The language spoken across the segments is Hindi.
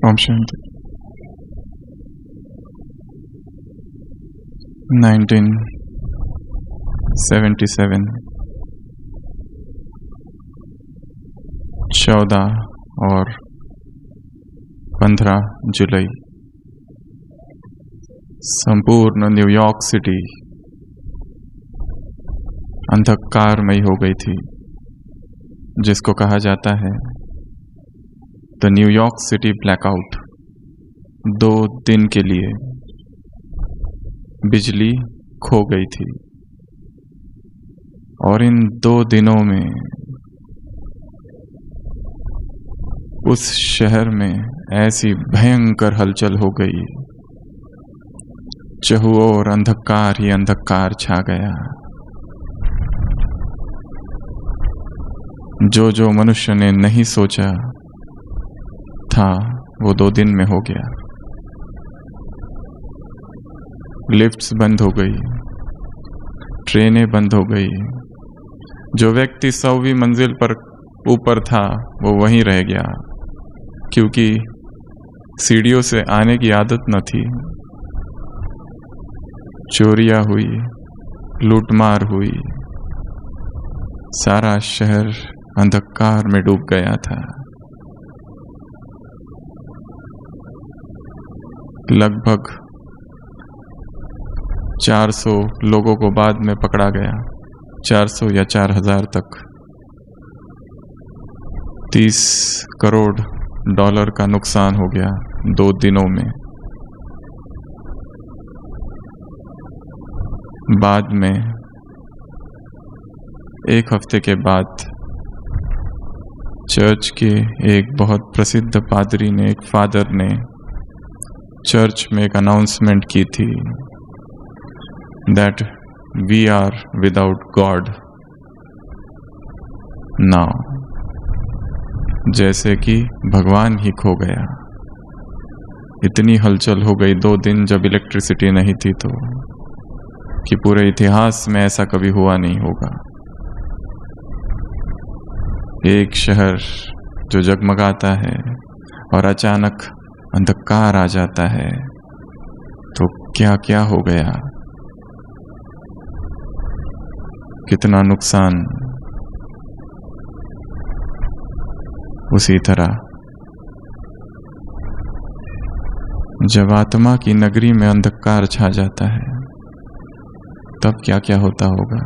ओम शांति। 1977 14 और 15 जुलाई संपूर्ण न्यूयॉर्क सिटी अंधकारमयी हो गई थी, जिसको कहा जाता है द न्यूयॉर्क सिटी ब्लैकआउट। 2 दिन के लिए बिजली खो गई थी और इन 2 दिनों में उस शहर में ऐसी भयंकर हलचल हो गई, चहुओं ओर अंधकार ही अंधकार छा गया। जो मनुष्य ने नहीं सोचा था वो 2 दिन में हो गया। लिफ्ट्स बंद हो गई, ट्रेनें बंद हो गई। जो व्यक्ति 100वीं मंजिल पर ऊपर था वो वहीं रह गया, क्योंकि सीढ़ियों से आने की आदत न थी। चोरियां हुई, लूटमार हुई, सारा शहर अंधकार में डूब गया था। लगभग 400 लोगों को बाद में पकड़ा गया, 400 या 4000 तक। $30 करोड़ का नुकसान हो गया 2 दिनों में। बाद में 1 हफ्ते के बाद चर्च के एक बहुत प्रसिद्ध पादरी ने, एक फादर ने चर्च में एक अनाउंसमेंट की थी that we are without God now, जैसे कि भगवान ही खो गया। इतनी हलचल हो गई 2 दिन जब इलेक्ट्रिसिटी नहीं थी, तो कि पूरे इतिहास में ऐसा कभी हुआ नहीं होगा। एक शहर जो जगमगाता है और अचानक अंधकार आ जाता है, तो क्या क्या हो गया, कितना नुकसान। उसी तरह जब आत्मा की नगरी में अंधकार छा जाता है, तब क्या क्या होता होगा।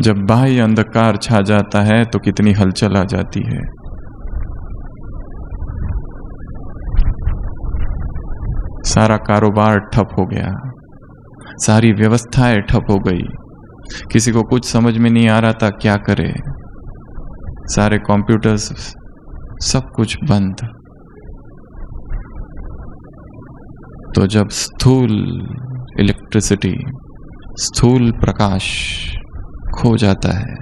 जब बाह्य अंधकार छा जाता है तो कितनी हलचल आ जाती है। सारा कारोबार ठप हो गया, सारी व्यवस्थाएं ठप हो गई, किसी को कुछ समझ में नहीं आ रहा था क्या करे। सारे कंप्यूटर्स, सब कुछ बंद। तो जब स्थूल इलेक्ट्रिसिटी, स्थूल प्रकाश खो जाता है,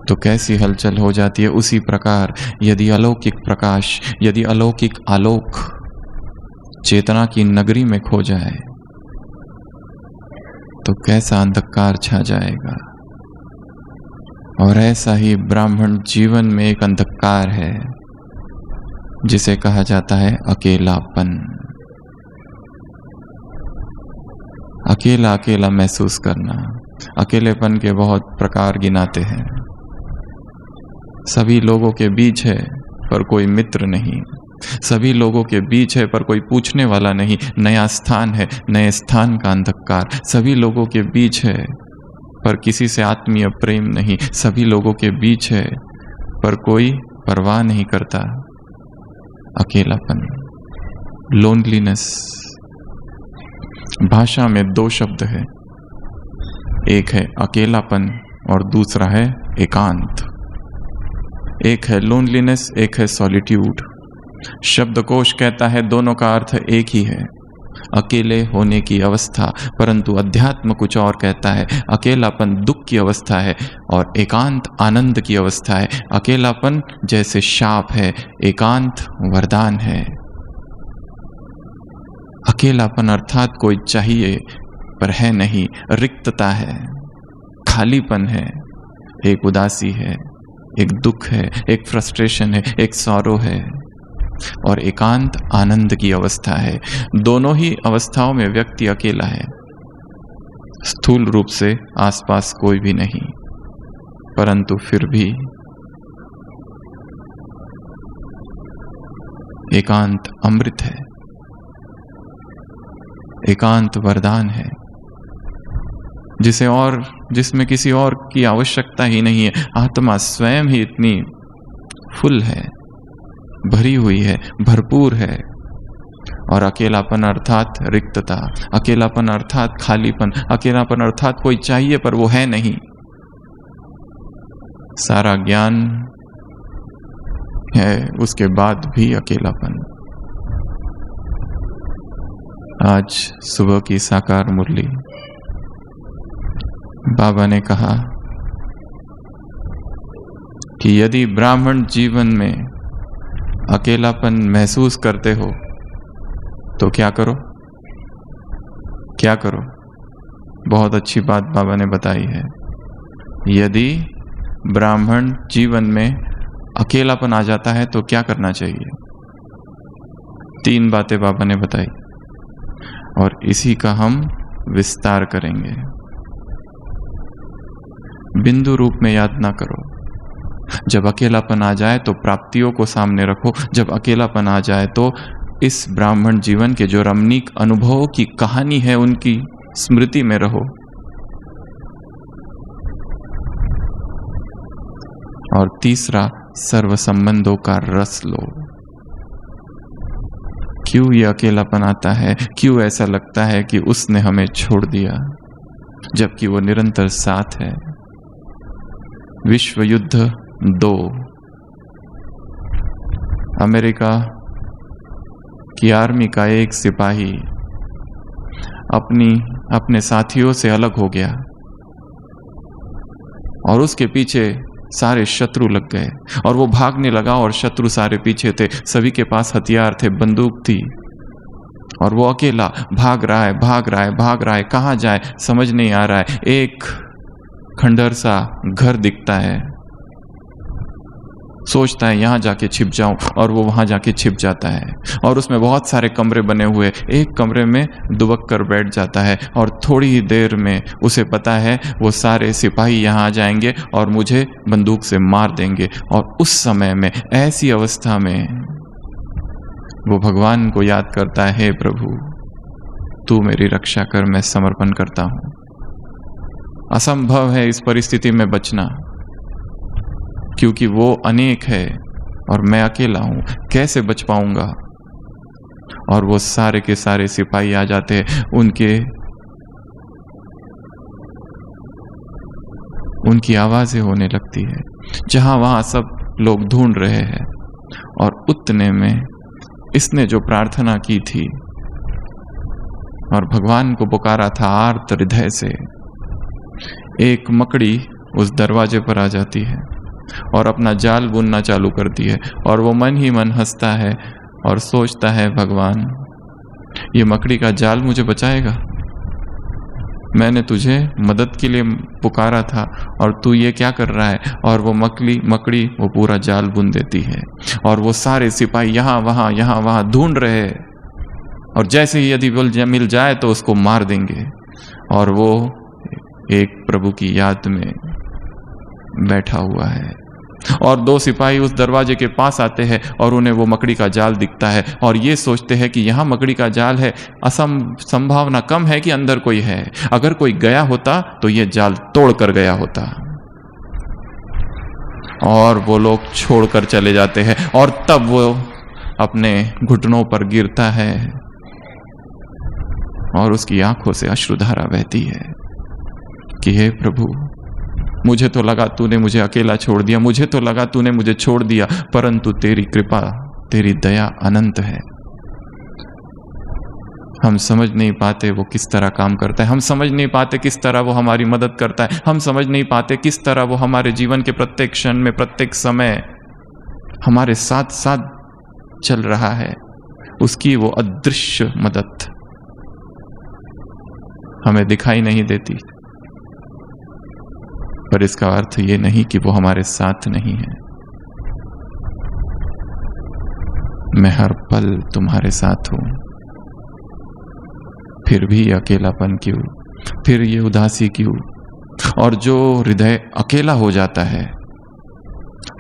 तो कैसी हलचल हो जाती है। उसी प्रकार यदि अलौकिक प्रकाश, यदि अलौकिक आलोक चेतना की नगरी में खो जाए, तो कैसा अंधकार छा जाएगा। और ऐसा ही ब्राह्मण जीवन में एक अंधकार है, जिसे कहा जाता है अकेलापन। अकेला अकेला महसूस करना। अकेलेपन के बहुत प्रकार गिनाते हैं। सभी लोगों के बीच है पर कोई मित्र नहीं, सभी लोगों के बीच है पर कोई पूछने वाला नहीं। नया स्थान है, नए स्थान का अंधकार। सभी लोगों के बीच है पर किसी से आत्मीय प्रेम नहीं, सभी लोगों के बीच है पर कोई परवाह नहीं करता। अकेलापन, लोनलीनेस। भाषा में 2 शब्द है, एक है अकेलापन और दूसरा है एकांत। एक है लोनलीनेस, एक है सॉलिट्यूड। शब्दकोश कहता है दोनों का अर्थ एक ही है, अकेले होने की अवस्था, परंतु अध्यात्म कुछ और कहता है। अकेलापन दुख की अवस्था है और एकांत आनंद की अवस्था है। अकेलापन जैसे शाप है, एकांत वरदान है। अकेलापन अर्थात कोई चाहिए पर है नहीं, रिक्तता है, खालीपन है, एक उदासी है, एक दुख है, एक फ्रस्ट्रेशन है, एक सॉरो है, और एकांत आनंद की अवस्था है। दोनों ही अवस्थाओं में व्यक्ति अकेला है। स्थूल रूप से आसपास कोई भी नहीं, परंतु फिर भी एकांत अमृत है, एकांत वरदान है, जिसमें किसी और की आवश्यकता ही नहीं है। आत्मा स्वयं ही इतनी फुल है, भरी हुई है, भरपूर है। और अकेलापन अर्थात रिक्तता, अकेलापन अर्थात खालीपन, अकेलापन अर्थात कोई चाहिए पर वो है नहीं। सारा ज्ञान है, उसके बाद भी अकेलापन। आज सुबह की साकार मुरली, बाबा ने कहा कि यदि ब्राह्मण जीवन में अकेलापन महसूस करते हो तो क्या करो, क्या करो। बहुत अच्छी बात बाबा ने बताई है। यदि ब्राह्मण जीवन में अकेलापन आ जाता है तो क्या करना चाहिए। 3 बातें बाबा ने बताई और इसी का हम विस्तार करेंगे। बिंदु रूप में याद ना करो। जब अकेलापन आ जाए तो प्राप्तियों को सामने रखो। जब अकेलापन आ जाए तो इस ब्राह्मण जीवन के जो रमणीक अनुभवों की कहानी है उनकी स्मृति में रहो। और तीसरा, सर्व संबंधों का रस लो। क्यों ये अकेलापन आता है, क्यों ऐसा लगता है कि उसने हमें छोड़ दिया, जबकि वो निरंतर साथ है। विश्व युद्ध 2, अमेरिका की आर्मी का एक सिपाही अपने साथियों से अलग हो गया और उसके पीछे सारे शत्रु लग गए और वो भागने लगा और शत्रु सारे पीछे थे। सभी के पास हथियार थे, बंदूक थी और वो अकेला भाग रहा है। कहाँ जाए समझ नहीं आ रहा है। एक खंडर सा घर दिखता है, सोचता है यहां जाके छिप जाऊं और वो वहां जाके छिप जाता है। और उसमें बहुत सारे कमरे बने हुए, एक कमरे में दुबक कर बैठ जाता है और थोड़ी ही देर में उसे पता है वो सारे सिपाही यहां आ जाएंगे और मुझे बंदूक से मार देंगे। और उस समय में, ऐसी अवस्था में वो भगवान को याद करता है, हे प्रभु तू मेरी रक्षा कर, मैं समर्पण करता हूं। असंभव है इस परिस्थिति में बचना, क्योंकि वो अनेक है और मैं अकेला हूं, कैसे बच पाऊंगा। और वो सारे के सारे सिपाही आ जाते हैं, उनकी आवाजें होने लगती है, जहां वहां सब लोग ढूंढ रहे हैं। और उतने में इसने जो प्रार्थना की थी और भगवान को पुकारा था आर्त हृदय से, एक मकड़ी उस दरवाजे पर आ जाती है और अपना जाल बुनना चालू करती है। और वो मन ही मन हंसता है और सोचता है, भगवान ये मकड़ी का जाल मुझे बचाएगा। मैंने तुझे मदद के लिए पुकारा था और तू ये क्या कर रहा है। और वो मकड़ी वो पूरा जाल बुन देती है और वो सारे सिपाही यहाँ वहां ढूंढ रहे हैं और जैसे ही यदि मिल जाए तो उसको मार देंगे। और वो एक प्रभु की याद में बैठा हुआ है और 2 सिपाही उस दरवाजे के पास आते हैं और उन्हें वो मकड़ी का जाल दिखता है और ये सोचते हैं कि यहाँ मकड़ी का जाल है, संभावना कम है कि अंदर कोई है। अगर कोई गया होता तो ये जाल तोड़ कर गया होता। और वो लोग छोड़कर चले जाते हैं और तब वो अपने घुटनों पर गिरता है और उसकी आंखों से अश्रुधारा बहती है कि हे प्रभु, मुझे तो लगा तूने मुझे अकेला छोड़ दिया, मुझे तो लगा तूने मुझे छोड़ दिया, परंतु तेरी कृपा, तेरी दया अनंत है। हम समझ नहीं पाते वो किस तरह काम करता है, हम समझ नहीं पाते किस तरह वो हमारी मदद करता है, हम समझ नहीं पाते किस तरह वो हमारे जीवन के प्रत्येक क्षण में, प्रत्येक समय हमारे साथ साथ चल रहा है। उसकी वो अदृश्य मदद हमें दिखाई नहीं देती, पर इसका अर्थ ये नहीं कि वो हमारे साथ नहीं है। मैं हर पल तुम्हारे साथ हूं, फिर भी अकेलापन क्यों, फिर ये उदासी क्यों? और जो हृदय अकेला हो जाता है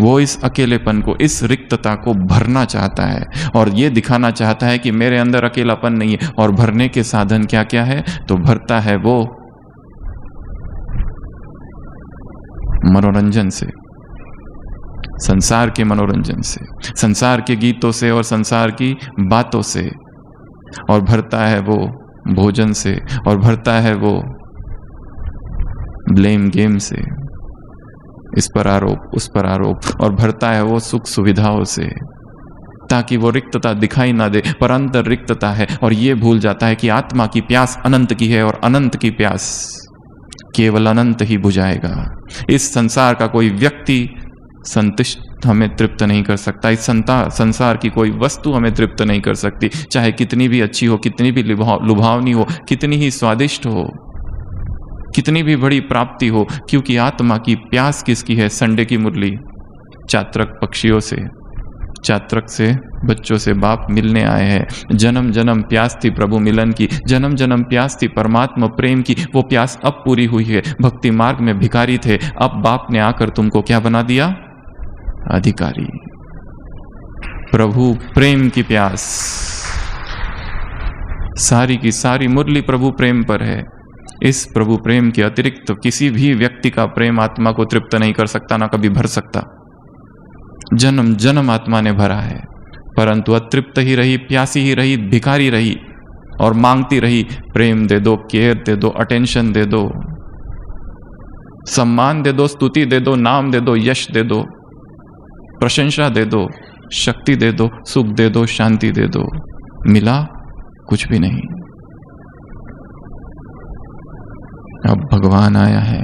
वो इस अकेलेपन को, इस रिक्तता को भरना चाहता है और ये दिखाना चाहता है कि मेरे अंदर अकेलापन नहीं है। और भरने के साधन क्या क्या है? तो भरता है वो मनोरंजन से, संसार के मनोरंजन से, संसार के गीतों से और संसार की बातों से, और भरता है वो भोजन से, और भरता है वो ब्लेम गेम से, इस पर आरोप उस पर आरोप, और भरता है वो सुख सुविधाओं से, ताकि वो रिक्तता दिखाई ना दे, पर अंदर रिक्तता है। और ये भूल जाता है कि आत्मा की प्यास अनंत की है और अनंत की प्यास केवल अनंत ही बुझाएगा। इस संसार का कोई व्यक्ति संतुष्ट हमें तृप्त नहीं कर सकता, इस संसार की कोई वस्तु हमें तृप्त नहीं कर सकती, चाहे कितनी भी अच्छी हो, कितनी भी लुभावनी हो, कितनी ही स्वादिष्ट हो, कितनी भी बड़ी प्राप्ति हो, क्योंकि आत्मा की प्यास किसकी है? संडे की मुरली, चात्रक पक्षियों से, चात्रक से बच्चों से बाप मिलने आए हैं। जन्म जन्म प्यास थी प्रभु मिलन की, जन्म जन्म प्यास थी परमात्मा प्रेम की, वो प्यास अब पूरी हुई है। भक्ति मार्ग में भिखारी थे, अब बाप ने आकर तुमको क्या बना दिया? अधिकारी। प्रभु प्रेम की प्यास, सारी की सारी मुरली प्रभु प्रेम पर है। इस प्रभु प्रेम के अतिरिक्त तो किसी भी व्यक्ति का प्रेम आत्मा को तृप्त नहीं कर सकता, ना कभी भर सकता। जन्म जन्म आत्मा ने भरा है, परंतु अतृप्त ही रही, प्यासी ही रही, भिखारी रही और मांगती रही, प्रेम दे दो, केयर दे दो, अटेंशन दे दो, सम्मान दे दो, स्तुति दे दो, नाम दे दो, यश दे दो, प्रशंसा दे दो, शक्ति दे दो, सुख दे दो, शांति दे दो। मिला कुछ भी नहीं। अब भगवान आया है।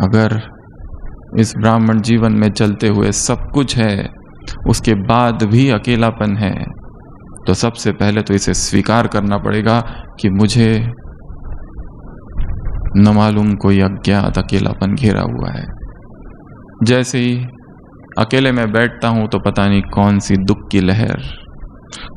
अगर इस ब्राह्मण जीवन में चलते हुए सब कुछ है, उसके बाद भी अकेलापन है, तो सबसे पहले तो इसे स्वीकार करना पड़ेगा कि मुझे न मालूम कोई अज्ञात अकेलापन घेरा हुआ है। जैसे ही अकेले में बैठता हूं तो पता नहीं कौन सी दुख की लहर,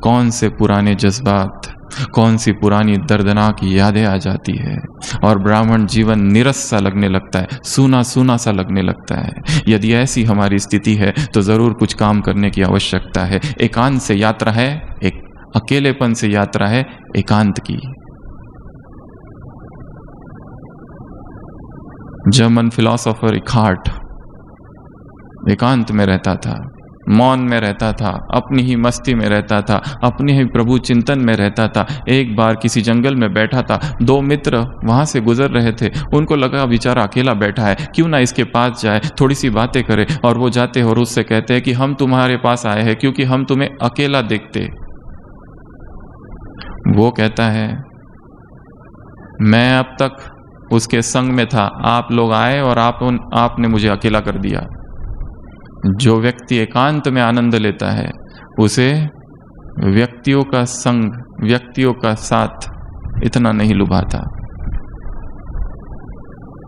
कौन से पुराने जज्बात, कौन सी पुरानी दर्दनाक यादें आ जाती है और ब्राह्मण जीवन निरस सा लगने लगता है, सूना सूना सा लगने लगता है। यदि ऐसी हमारी स्थिति है तो जरूर कुछ काम करने की आवश्यकता है। एकांत से यात्रा है, एक अकेलेपन से यात्रा है एकांत की। जर्मन फिलॉसफर इकहार्ट एकांत में रहता था, मौन में रहता था, अपनी ही मस्ती में रहता था, अपने ही प्रभु चिंतन में रहता था। एक बार किसी जंगल में बैठा था, दो मित्र वहां से गुजर रहे थे, उनको लगा बेचारा अकेला बैठा है, क्यों ना इसके पास जाए, थोड़ी सी बातें करे। और वो जाते और उससे कहते हैं कि हम तुम्हारे पास आए हैं क्योंकि हम तुम्हें अकेला देखते। वो कहता है मैं अब तक उसके संग में था, आप लोग आए और आपने मुझे अकेला कर दिया। जो व्यक्ति एकांत में आनंद लेता है उसे व्यक्तियों का संग, व्यक्तियों का साथ इतना नहीं लुभाता,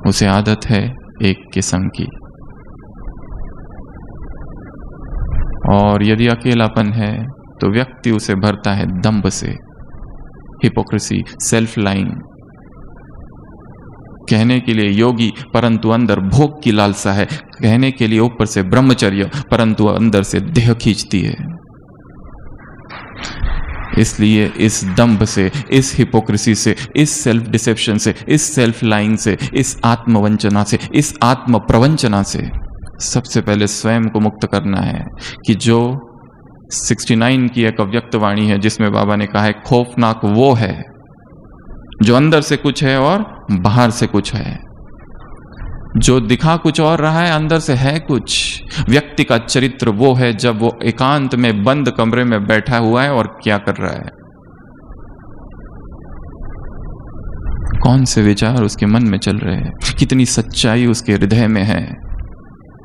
उसे आदत है एक के संग की। और यदि अकेलापन है तो व्यक्ति उसे भरता है दंभ से, हिपोक्रेसी, सेल्फ लाइंग, कहने के लिए योगी परंतु अंदर भोग की लालसा है, कहने के लिए ऊपर से ब्रह्मचर्य परंतु अंदर से देह खींचती है। इसलिए इस दंभ से, इस हिपोक्रेसी से, इस सेल्फ डिसेप्शन से, इस सेल्फ लाइंग से, इस आत्मवंचना से, इस आत्म प्रवंचना से सबसे पहले स्वयं को मुक्त करना है। कि जो 69 की एक अव्यक्त वाणी है जिसमें बाबा ने कहा है खौफनाक वो है जो अंदर से कुछ है और बाहर से कुछ है, जो दिखा कुछ और रहा है अंदर से है कुछ। व्यक्ति का चरित्र वो है जब वो एकांत में बंद कमरे में बैठा हुआ है और क्या कर रहा है, कौन से विचार उसके मन में चल रहे हैं, कितनी सच्चाई उसके हृदय में है,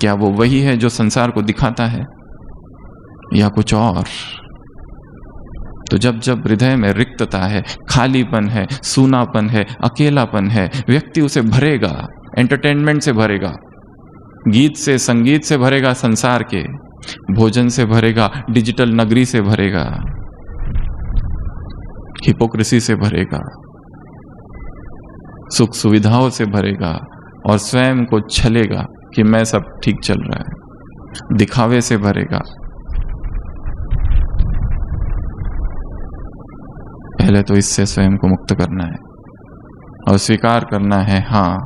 क्या वो वही है जो संसार को दिखाता है या कुछ और। तो जब जब हृदय में रिक्तता है, खालीपन है, सूनापन है, अकेलापन है, व्यक्ति उसे भरेगा एंटरटेनमेंट से भरेगा, गीत से संगीत से भरेगा, संसार के भोजन से भरेगा, डिजिटल नगरी से भरेगा, हिपोक्रेसी से भरेगा, सुख सुविधाओं से भरेगा और स्वयं को छलेगा कि मैं सब ठीक चल रहा है, दिखावे से भरेगा। पहले तो इससे स्वयं को मुक्त करना है और स्वीकार करना है, हाँ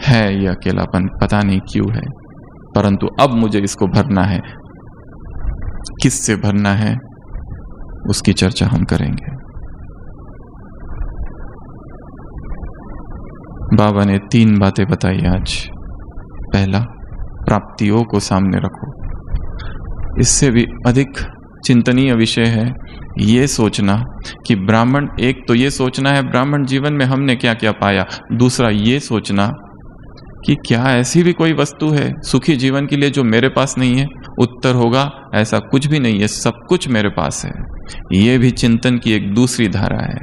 है ये अकेलापन, पता नहीं क्यों है, परंतु अब मुझे इसको भरना है। किससे भरना है उसकी चर्चा हम करेंगे। बाबा ने 3 बातें बताई आज। पहला, प्राप्तियों को सामने रखो। इससे भी अधिक चिंतनीय विषय है ये सोचना कि ब्राह्मण, एक तो ये सोचना है ब्राह्मण जीवन में हमने क्या क्या पाया, दूसरा ये सोचना कि क्या ऐसी भी कोई वस्तु है सुखी जीवन के लिए जो मेरे पास नहीं है। उत्तर होगा ऐसा कुछ भी नहीं है, सब कुछ मेरे पास है। ये भी चिंतन की एक दूसरी धारा है।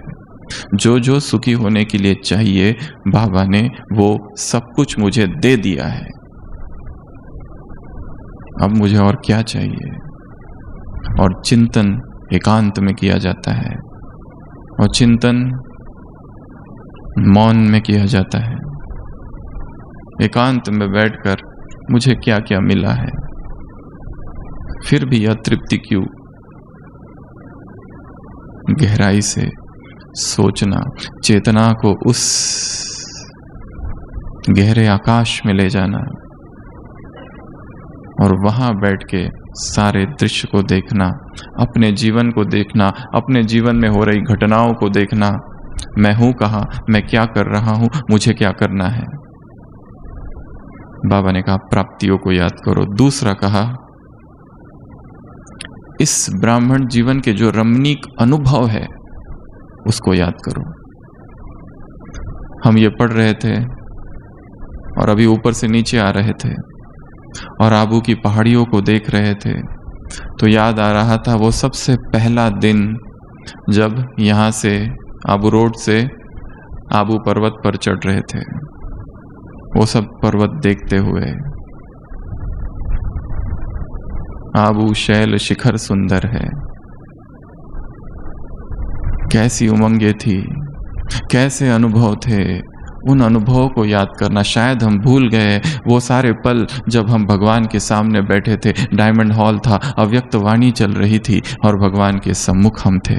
जो जो सुखी होने के लिए चाहिए बाबा ने वो सब कुछ मुझे दे दिया है, अब मुझे और क्या चाहिए। और चिंतन एकांत में किया जाता है और चिंतन मौन में किया जाता है। एकांत में बैठकर मुझे क्या क्या मिला है, फिर भी अतृप्ति क्यों। गहराई से सोचना, चेतना को उस गहरे आकाश में ले जाना और वहां बैठ के सारे दृश्य को देखना, अपने जीवन को देखना, अपने जीवन में हो रही घटनाओं को देखना। मैं हूं कहाँ, मैं क्या कर रहा हूं, मुझे क्या करना है। बाबा ने कहा प्राप्तियों को याद करो। दूसरा कहा इस ब्राह्मण जीवन के जो रमणीक अनुभव है उसको याद करो। हम ये पढ़ रहे थे और अभी ऊपर से नीचे आ रहे थे और आबू की पहाड़ियों को देख रहे थे तो याद आ रहा था वो सबसे पहला दिन जब यहाँ से आबू रोड से आबू पर्वत पर चढ़ रहे थे। वो सब पर्वत देखते हुए, आबू शैल शिखर सुंदर है, कैसी उमंगे थी, कैसे अनुभव थे। उन अनुभवों को याद करना। शायद हम भूल गए वो सारे पल जब हम भगवान के सामने बैठे थे, डायमंड हॉल था, अव्यक्त वाणी चल रही थी और भगवान के सम्मुख हम थे।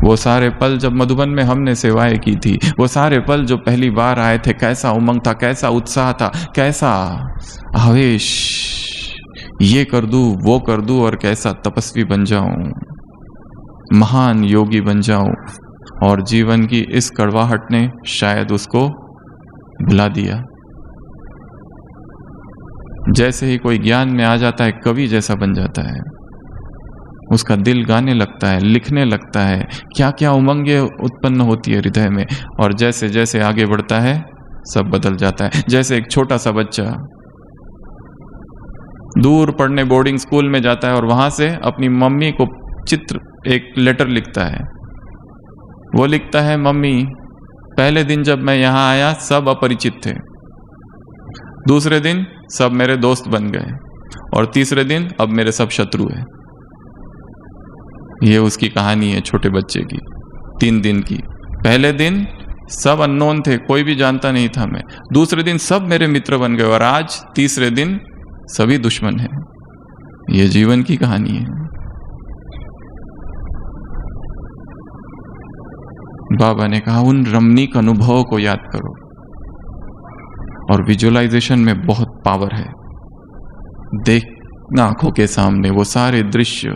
वो सारे पल जब मधुबन में हमने सेवाएं की थी, वो सारे पल जो पहली बार आए थे, कैसा उमंग था, कैसा उत्साह था, कैसा आवेश, ये कर दूं वो कर दूं और कैसा तपस्वी बन जाऊं, महान योगी बन जाऊं। और जीवन की इस कड़वाहट ने शायद उसको भुला दिया। जैसे ही कोई ज्ञान में आ जाता है कवि जैसा बन जाता है, उसका दिल गाने लगता है, लिखने लगता है, क्या क्या उमंगे उत्पन्न होती है हृदय में। और जैसे जैसे आगे बढ़ता है सब बदल जाता है। जैसे एक छोटा सा बच्चा दूर पढ़ने बोर्डिंग स्कूल में जाता है और वहां से अपनी मम्मी को चित्र, एक लेटर लिखता है। वो लिखता है, मम्मी पहले दिन जब मैं यहाँ आया सब अपरिचित थे, दूसरे दिन सब मेरे दोस्त बन गए और तीसरे दिन अब मेरे सब शत्रु हैं। ये उसकी कहानी है छोटे बच्चे की, 3 दिन की। पहले दिन सब अननोन थे, कोई भी जानता नहीं था मैं, दूसरे दिन सब मेरे मित्र बन गए और आज तीसरे दिन सभी दुश्मन हैं। ये जीवन की कहानी है। बाबा ने कहा उन रमणीक अनुभवों को याद करो। और विजुअलाइजेशन में बहुत पावर है। देखना आंखों के सामने वो सारे दृश्य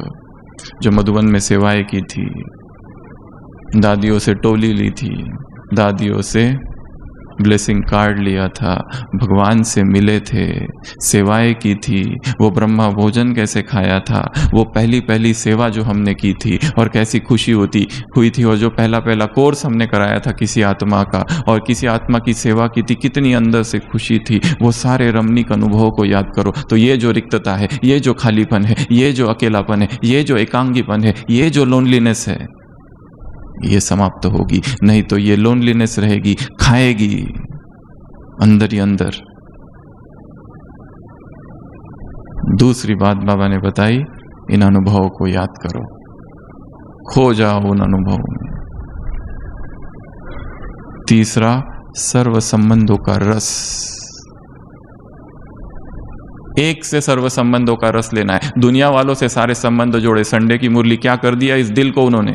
जो मधुबन में सेवाएं की थी, दादियों से टोली ली थी, दादियों से ब्लेसिंग कार्ड लिया था, भगवान से मिले थे, सेवाएं की थी, वो ब्रह्मा भोजन कैसे खाया था, वो पहली पहली सेवा जो हमने की थी और कैसी खुशी हुई थी, और जो पहला पहला कोर्स हमने कराया था किसी आत्मा का और किसी आत्मा की सेवा की थी, कितनी अंदर से खुशी थी। वो सारे रमणीक अनुभवों को याद करो तो ये जो रिक्तता है, ये जो खालीपन है, ये जो अकेलापन है, ये जो एकांगीपन है, ये जो लोनलीनेस है, ये समाप्त होगी, नहीं तो ये लोनलीनेस रहेगी, खाएगी अंदर ही अंदर। दूसरी बात बाबा ने बताई, इन अनुभवों को याद करो, खो जाओ उन अनुभवों में। तीसरा, सर्व संबंधों का रस। एक से सर्व संबंधों का रस लेना है। दुनिया वालों से सारे संबंध जोड़े। संडे की मुरली क्या कर दिया इस दिल को उन्होंने,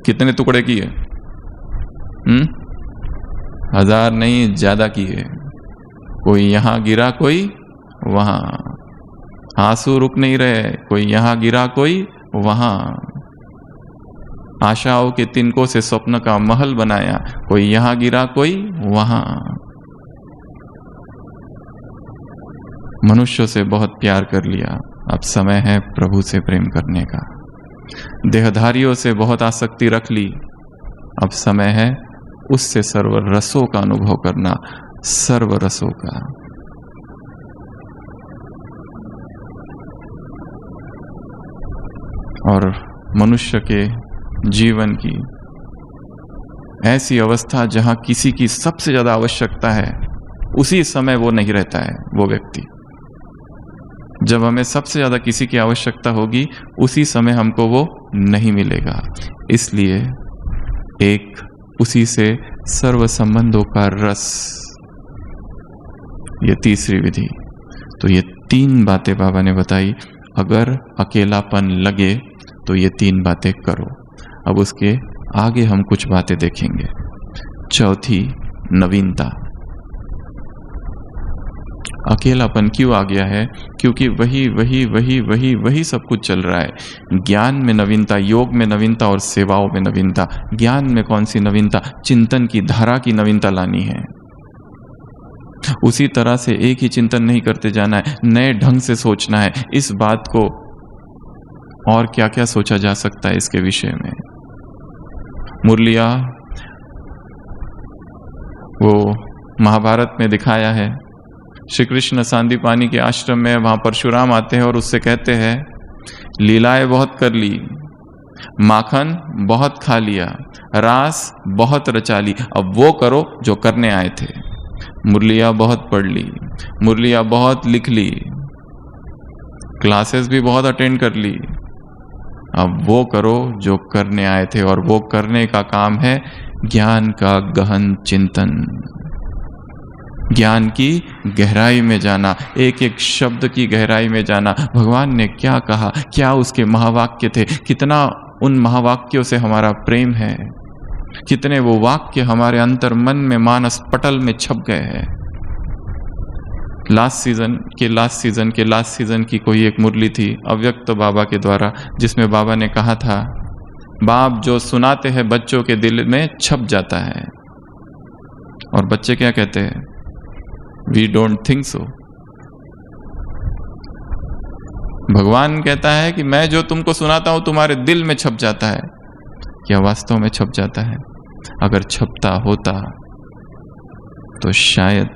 कितने टुकड़े किए? 1000 नहीं, ज्यादा किए। कोई यहां गिरा, कोई वहां। आंसू रुक नहीं रहे, कोई यहां गिरा, कोई वहां। आशाओं के तिनकों से स्वप्न का महल बनाया, कोई यहां गिरा, कोई वहां। मनुष्यों से बहुत प्यार कर लिया, अब समय है प्रभु से प्रेम करने का। देहधारियों से बहुत आसक्ति रख ली, अब समय है उससे सर्व रसों का अनुभव करना, सर्व रसों का। और मनुष्य के जीवन की ऐसी अवस्था जहां किसी की सबसे ज्यादा आवश्यकता है, उसी समय वो नहीं रहता है वो व्यक्ति। जब हमें सबसे ज्यादा किसी की आवश्यकता होगी, उसी समय हमको वो नहीं मिलेगा। इसलिए एक उसी से सर्व संबंधों का रस, ये तीसरी विधि। तो ये 3 बातें बाबा ने बताई। अगर अकेलापन लगे तो ये 3 बातें करो। अब उसके आगे हम कुछ बातें देखेंगे। चौथी, नवीनता। अकेलापन क्यों आ गया है? क्योंकि वही सब कुछ चल रहा है। ज्ञान में नवीनता, योग में नवीनता और सेवाओं में नवीनता। ज्ञान में कौन सी नवीनता? चिंतन की धारा की नवीनता लानी है। उसी तरह से एक ही चिंतन नहीं करते जाना है, नए ढंग से सोचना है। इस बात को और क्या क्या सोचा जा सकता है इसके विषय में। मुरलिया वो महाभारत में दिखाया है। श्री कृष्ण सांदीपानी के आश्रम में, वहां परशुराम आते हैं और उससे कहते हैं, लीलाएं बहुत कर ली, माखन बहुत खा लिया, रास बहुत रचा ली, अब वो करो जो करने आए थे। मुरलिया बहुत पढ़ ली, मुरलिया बहुत लिख ली, क्लासेस भी बहुत अटेंड कर ली, अब वो करो जो करने आए थे। और वो करने का काम है ज्ञान का गहन चिंतन, ज्ञान की गहराई में जाना, एक एक शब्द की गहराई में जाना। भगवान ने क्या कहा, क्या उसके महावाक्य थे, कितना उन महावाक्यों से हमारा प्रेम है, कितने वो वाक्य हमारे अंतर मन में, मानस पटल में छप गए हैं। लास्ट सीजन की कोई एक मुरली थी अव्यक्त बाबा के द्वारा, जिसमें बाबा ने कहा था, बाप जो सुनाते हैं बच्चों के दिल में छप जाता है। और बच्चे क्या कहते हैं? We don't think so. भगवान कहता है कि मैं जो तुमको सुनाता हूं तुम्हारे दिल में छप जाता है। क्या वास्तव में छप जाता है? अगर छपता होता तो शायद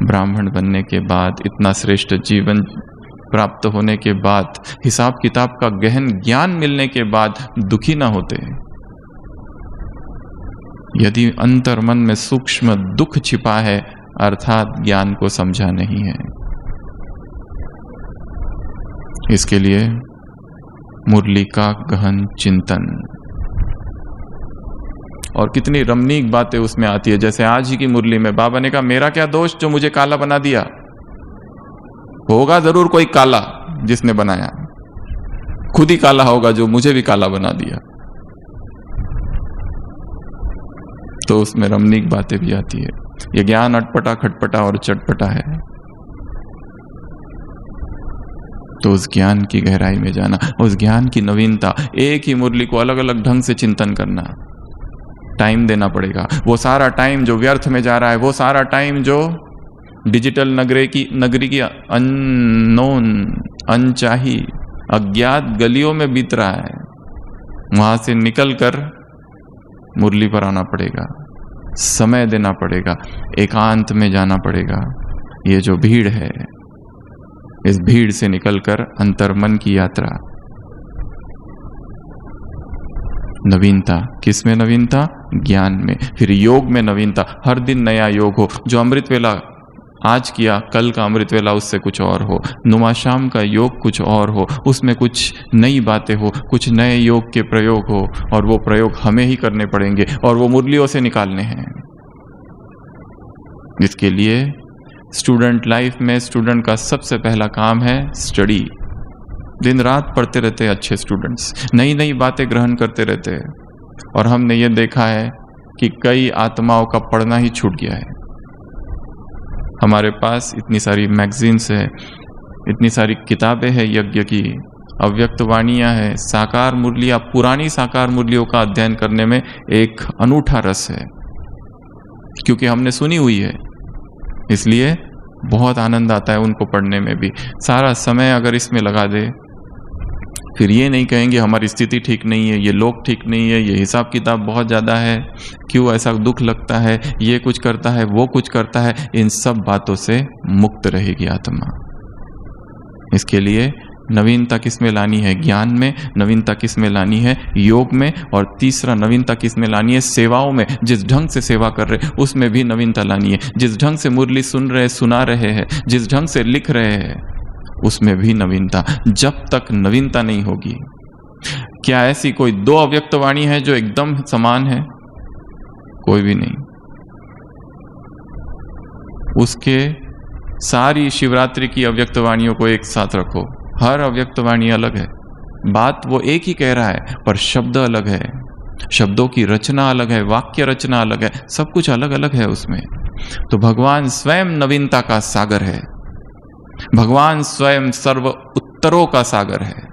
ब्राह्मण बनने के बाद, इतना श्रेष्ठ जीवन प्राप्त होने के बाद, हिसाब किताब का गहन ज्ञान मिलने के बाद दुखी ना होते। यदि अंतर मन में सूक्ष्म दुख छिपा है, अर्थात ज्ञान को समझा नहीं है। इसके लिए मुरली का गहन चिंतन। और कितनी रमणीक बातें उसमें आती है। जैसे आज ही की मुरली में बाबा ने कहा, मेरा क्या दोष जो मुझे काला बना दिया। होगा जरूर कोई काला जिसने बनाया, खुद ही काला होगा जो मुझे भी काला बना दिया। तो उसमें रमणीक बातें भी आती है। ये ज्ञान अटपटा, खटपटा और चटपटा है। तो उस ज्ञान की गहराई में जाना, उस ज्ञान की नवीनता, एक ही मुरली को अलग अलग ढंग से चिंतन करना, टाइम देना पड़ेगा। वो सारा टाइम जो व्यर्थ में जा रहा है, वो सारा टाइम जो डिजिटल नगरी की अननोन, अनचाही, अज्ञात गलियों में बीत रहा है, वहां से निकलकर मुरली पर आना पड़ेगा, समय देना पड़ेगा, एकांत में जाना पड़ेगा। ये जो भीड़ है, इस भीड़ से निकलकर अंतर्मन की यात्रा। नवीनता किस में? नवीनता ज्ञान में। फिर योग में नवीनता, हर दिन नया योग हो। जो अमृत वेला आज किया, कल का अमृत वेला उससे कुछ और हो। नुमाशाम का योग कुछ और हो, उसमें कुछ नई बातें हो, कुछ नए योग के प्रयोग हो, और वो प्रयोग हमें ही करने पड़ेंगे और वो मुरलियों से निकालने हैं। इसके लिए स्टूडेंट लाइफ में स्टूडेंट का सबसे पहला काम है स्टडी। दिन रात पढ़ते रहते हैं अच्छे स्टूडेंट्स, नई नई बातें ग्रहण करते रहते हैं। और हमने ये देखा है कि कई आत्माओं का पढ़ना ही छूट गया है। हमारे पास इतनी सारी मैगजीन्स है, इतनी सारी किताबें हैं यज्ञ की, अव्यक्त वाणियाँ है, साकार मुरलियाँ, पुरानी साकार मुरलियों का अध्ययन करने में एक अनूठा रस है, क्योंकि हमने सुनी हुई है। इसलिए बहुत आनंद आता है उनको पढ़ने में भी। सारा समय अगर इसमें लगा दे, फिर ये नहीं कहेंगे हमारी स्थिति ठीक नहीं है, ये लोग ठीक नहीं है, ये हिसाब किताब बहुत ज़्यादा है, क्यों ऐसा दुख लगता है, ये कुछ करता है, वो कुछ करता है। इन सब बातों से मुक्त रहेगी आत्मा। इसके लिए नवीनता किस में लानी है? ज्ञान में। नवीनता किस में लानी है? योग में। और तीसरा नवीनता किस में लानी है? सेवाओं में। जिस ढंग से सेवा कर रहे उसमें भी नवीनता लानी है। जिस ढंग से मुरली सुन रहे, सुना रहे हैं, जिस ढंग से लिख रहे हैं, उसमें भी नवीनता। जब तक नवीनता नहीं होगी, क्या ऐसी कोई दो अव्यक्त वाणी है जो एकदम समान है? कोई भी नहीं। उसके सारी शिवरात्रि की अव्यक्त वाणियों को एक साथ रखो, हर अव्यक्त वाणी अलग है, बात वो एक ही कह रहा है, पर शब्द अलग है, शब्दों की रचना अलग है, वाक्य रचना अलग है, सब कुछ अलग अलग है उसमें। तो भगवान स्वयं नवीनता का सागर है, भगवान स्वयं सर्व उत्तरों का सागर है।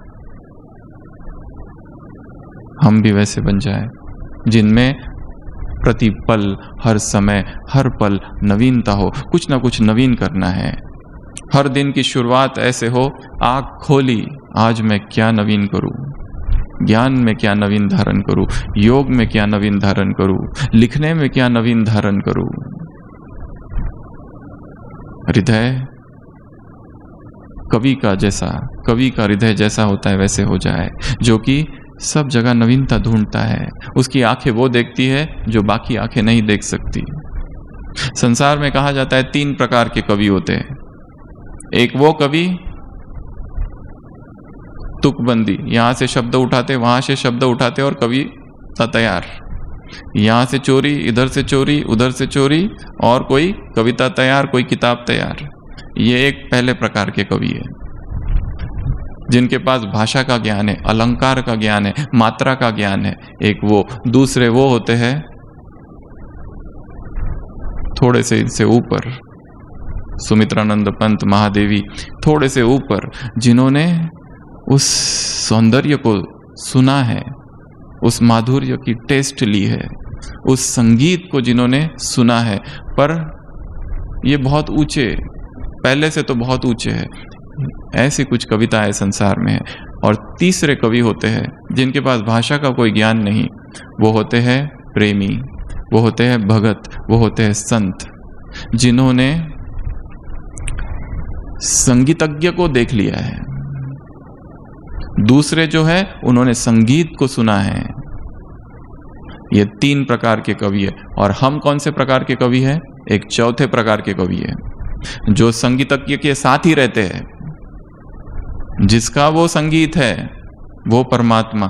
हम भी वैसे बन जाए जिनमें प्रति पल, हर समय, हर पल नवीनता हो। कुछ ना कुछ नवीन करना है। हर दिन की शुरुआत ऐसे हो, आँख खोली, आज मैं क्या नवीन करूं, ज्ञान में क्या नवीन धारण करूं, योग में क्या नवीन धारण करूं, लिखने में क्या नवीन धारण करूं। हृदय कवि का हृदय जैसा होता है वैसे हो जाए, जो कि सब जगह नवीनता ढूंढता है। उसकी आंखें वो देखती है जो बाकी आंखें नहीं देख सकती। संसार में कहा जाता है 3 प्रकार के कवि होते हैं। एक वो कवि तुकबंदी, यहां से शब्द उठाते, वहां से शब्द उठाते और कविता तैयार, यहां से चोरी, इधर से चोरी, उधर से चोरी, और कोई कविता तैयार, कोई किताब तैयार। ये एक पहले प्रकार के कवि है, जिनके पास भाषा का ज्ञान है, अलंकार का ज्ञान है, मात्रा का ज्ञान है। एक वो। दूसरे वो होते हैं थोड़े से इनसे ऊपर, सुमित्रानंद पंत, महादेवी, थोड़े से ऊपर, जिन्होंने उस सौंदर्य को सुना है, उस माधुर्य की टेस्ट ली है, उस संगीत को जिन्होंने सुना है, पर ये बहुत ऊंचे, पहले से तो बहुत ऊंचे है। ऐसी कुछ कविताएं संसार में है। और तीसरे कवि होते हैं जिनके पास भाषा का कोई ज्ञान नहीं। वो होते हैं प्रेमी, वो होते हैं भगत, वो होते हैं संत, जिन्होंने संगीतज्ञ को देख लिया है। दूसरे जो है उन्होंने संगीत को सुना है। ये 3 प्रकार के कवि है। और हम कौन से प्रकार के कवि हैं? एक चौथे प्रकार के कवि है, जो संगीतज्ञ के साथ ही रहते हैं, जिसका वो संगीत है, वो परमात्मा,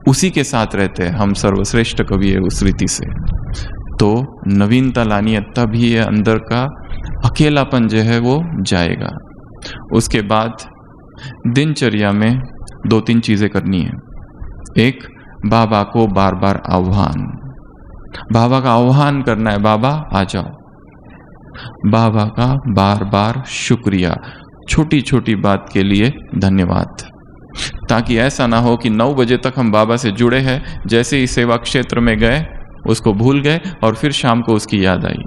उसी के साथ रहते हैं। हम सर्वश्रेष्ठ कवि है उस रीति से। तो नवीनता लानी है, तभी ये अंदर का अकेलापन जो है वो जाएगा। उसके बाद दिनचर्या में 2-3 चीजें करनी है। एक, बाबा को बार बार आह्वान, बाबा का आह्वान करना है, बाबा आ जाओ। बाबा का बार बार शुक्रिया, छोटी छोटी बात के लिए धन्यवाद, ताकि ऐसा ना हो कि 9 बजे तक हम बाबा से जुड़े हैं, जैसे ही सेवा क्षेत्र में गए उसको भूल गए और फिर शाम को उसकी याद आई।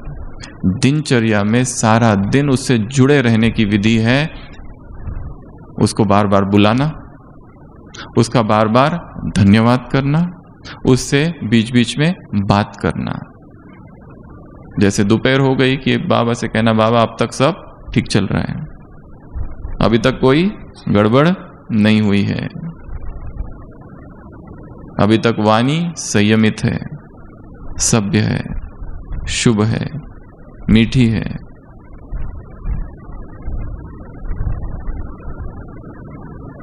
दिनचर्या में सारा दिन उससे जुड़े रहने की विधि है, उसको बार बार बुलाना, उसका बार बार धन्यवाद करना, उससे बीच बीच में बात करना। जैसे दोपहर हो गई कि बाबा से कहना, बाबा अब तक सब ठीक चल रहा है, अभी तक कोई गड़बड़ नहीं हुई है। अभी तक वाणी संयमित है, सभ्य है, शुभ है, मीठी है।